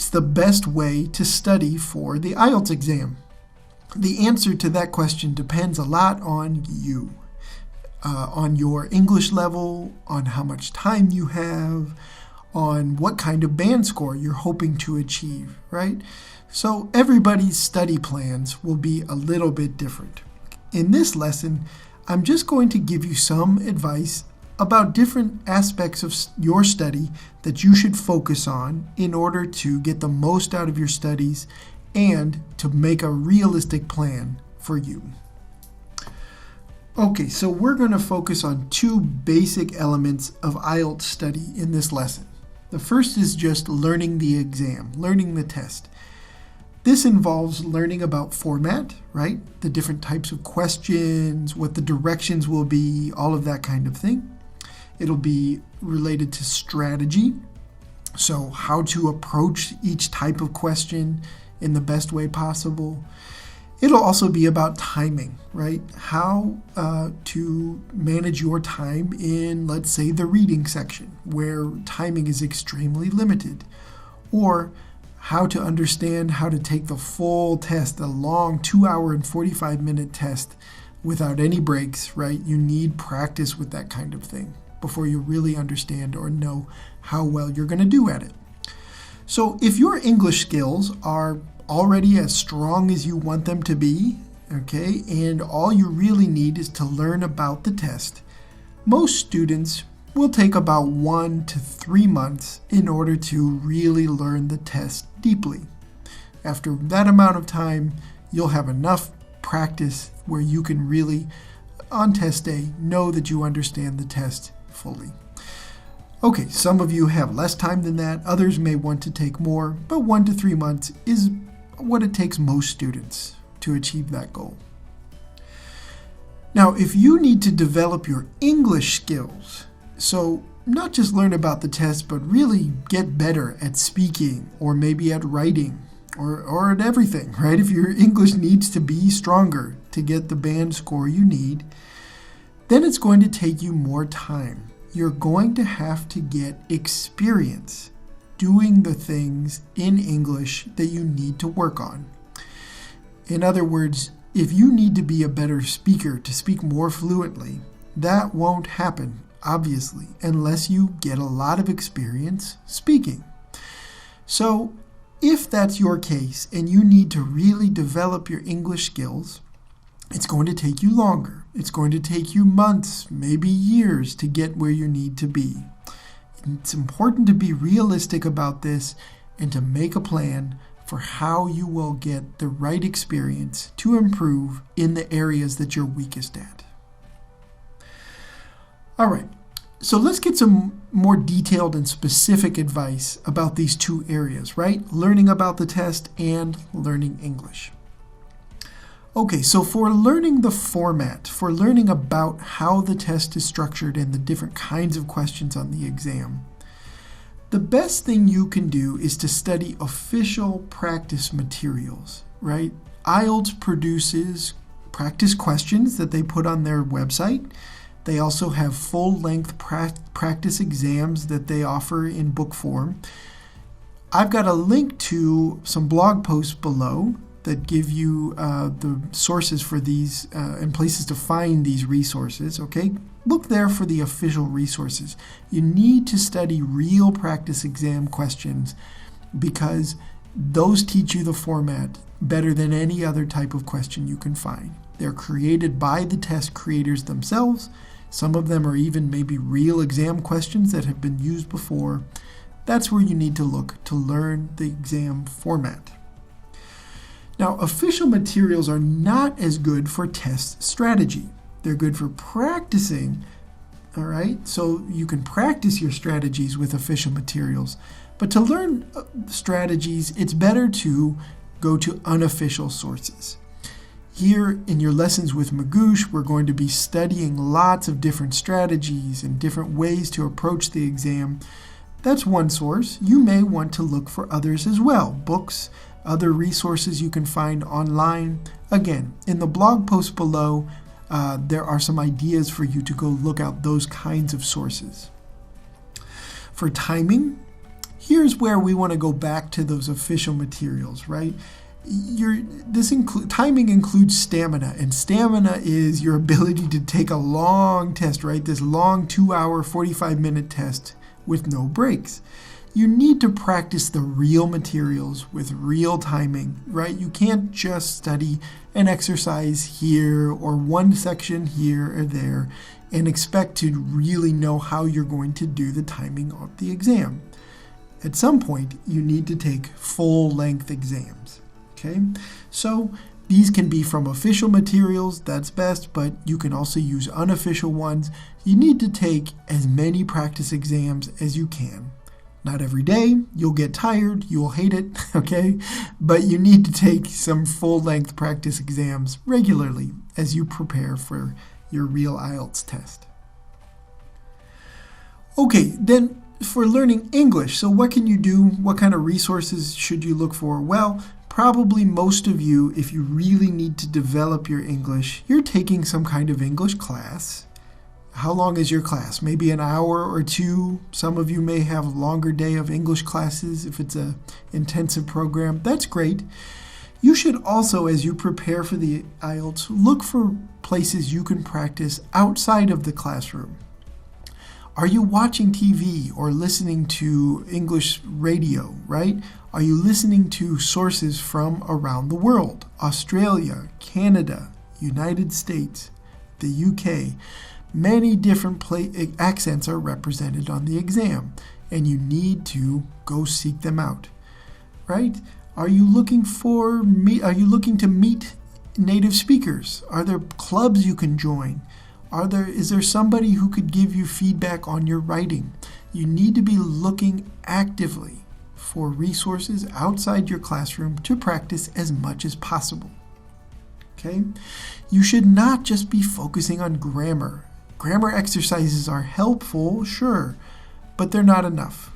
what's the best way to study for the IELTS exam? The answer to that question depends a lot on you, on your English level, on how much time you have, on what kind of band score you're hoping to achieve, right? So everybody's study plans will be a little bit different. In this lesson, I'm just going to give you some advice about different aspects of your study that you should focus on in order to get the most out of your studies and to make a realistic plan for you. Okay, so we're going to focus on two basic elements of IELTS study in this lesson. The first is just learning the exam, learning the test. This involves learning about format, right? The different types of questions, what the directions will be, all of that kind of thing. It'll be related to strategy, so how to approach each type of question in the best way possible. It'll also be about timing, right? How to manage your time in, let's say, the reading section, where timing is extremely limited, or how to understand how to take the full test, a long 2-hour and 45-minute test without any breaks, right? You need practice with that kind of thing before you really understand or know how well you're going to do at it. So if your English skills are already as strong as you want them to be, okay, and all you really need is to learn about the test, most students will take about 1 to 3 months in order to really learn the test deeply. After that amount of time, you'll have enough practice where you can really, on test day, know that you understand the test fully. Okay, some of you have less time than that, others may want to take more, but 1 to 3 months is what it takes most students to achieve that goal. Now, if you need to develop your English skills, so not just learn about the test, but really get better at speaking or maybe at writing or at everything, right? If your English needs to be stronger to get the band score you need, then it's going to take you more time. You're going to have to get experience doing the things in English that you need to work on. In other words, if you need to be a better speaker to speak more fluently, that won't happen, obviously, unless you get a lot of experience speaking. So, if that's your case and you need to really develop your English skills, it's going to take you longer. It's going to take you months, maybe years to get where you need to be. It's important to be realistic about this and to make a plan for how you will get the right experience to improve in the areas that you're weakest at. All right, so let's get some more detailed and specific advice about these two areas, right? Learning about the test and learning English. Okay, so for learning the format, for learning about how the test is structured and the different kinds of questions on the exam, the best thing you can do is to study official practice materials, right? IELTS produces practice questions that they put on their website. They also have full-length practice exams that they offer in book form. I've got a link to some blog posts below that give you the sources for these and places to find these resources, okay? Look there for the official resources. You need to study real practice exam questions because those teach you the format better than any other type of question you can find. They're created by the test creators themselves. Some of them are even maybe real exam questions that have been used before. That's where you need to look to learn the exam format. Now, official materials are not as good for test strategy. They're good for practicing, all right? So you can practice your strategies with official materials. But to learn strategies, it's better to go to unofficial sources. Here in your lessons with Magoosh, we're going to be studying lots of different strategies and different ways to approach the exam. That's one source. You may want to look for others as well, books, other resources you can find online. Again, in the blog post below, there are some ideas for you to go look out those kinds of sources. For timing, here's where we want to go back to those official materials, right? Timing includes stamina, and stamina is your ability to take a long test, right? This long 2-hour, 45-minute test with no breaks. You need to practice the real materials with real timing, right? You can't just study an exercise here or one section here or there and expect to really know how you're going to do the timing of the exam. At some point, you need to take full-length exams, okay? So these can be from official materials, that's best, but you can also use unofficial ones. You need to take as many practice exams as you can. Not every day, you'll get tired, you'll hate it, okay? But you need to take some full-length practice exams regularly as you prepare for your real IELTS test. Okay, then for learning English, so what can you do? What kind of resources should you look for? Well, probably most of you, if you really need to develop your English, you're taking some kind of English class. How long is your class? Maybe an hour or two. Some of you may have a longer day of English classes if it's an intensive program. That's great. You should also, as you prepare for the IELTS, look for places you can practice outside of the classroom. Are you watching TV or listening to English radio, right? Are you listening to sources from around the world? Australia, Canada, United States, the UK. Many different accents are represented on the exam, and you need to go seek them out, right? Are you looking to meet native speakers? Are there clubs you can join? Is there somebody who could give you feedback on your writing? You need to be looking actively for resources outside your classroom to practice as much as possible. Okay? You should not just be focusing on grammar. Grammar exercises are helpful, sure, but they're not enough.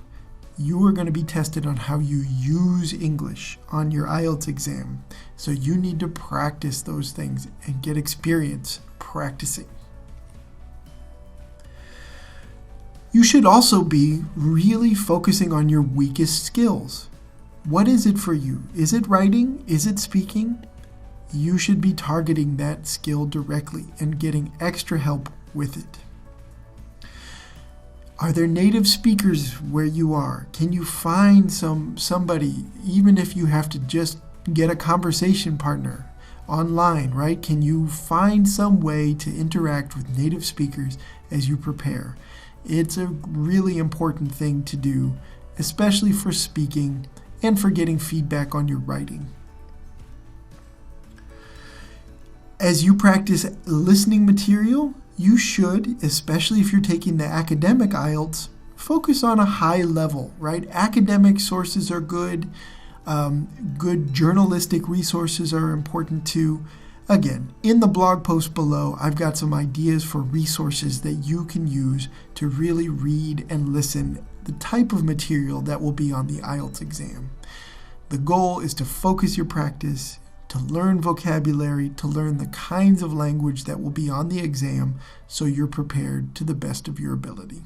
You are going to be tested on how you use English on your IELTS exam, so you need to practice those things and get experience practicing. You should also be really focusing on your weakest skills. What is it for you? Is it writing? Is it speaking? You should be targeting that skill directly and getting extra help with it. Are there native speakers where you are? Can you find somebody, even if you have to just get a conversation partner online, right? Can you find some way to interact with native speakers as you prepare? It's a really important thing to do, especially for speaking and for getting feedback on your writing. As you practice listening material, you should, especially if you're taking the academic IELTS, focus on a high level, right? Academic sources are good. Good journalistic resources are important too. Again, in the blog post below, I've got some ideas for resources that you can use to really read and listen the type of material that will be on the IELTS exam. The goal is to focus your practice, to learn vocabulary, to learn the kinds of language that will be on the exam so you're prepared to the best of your ability.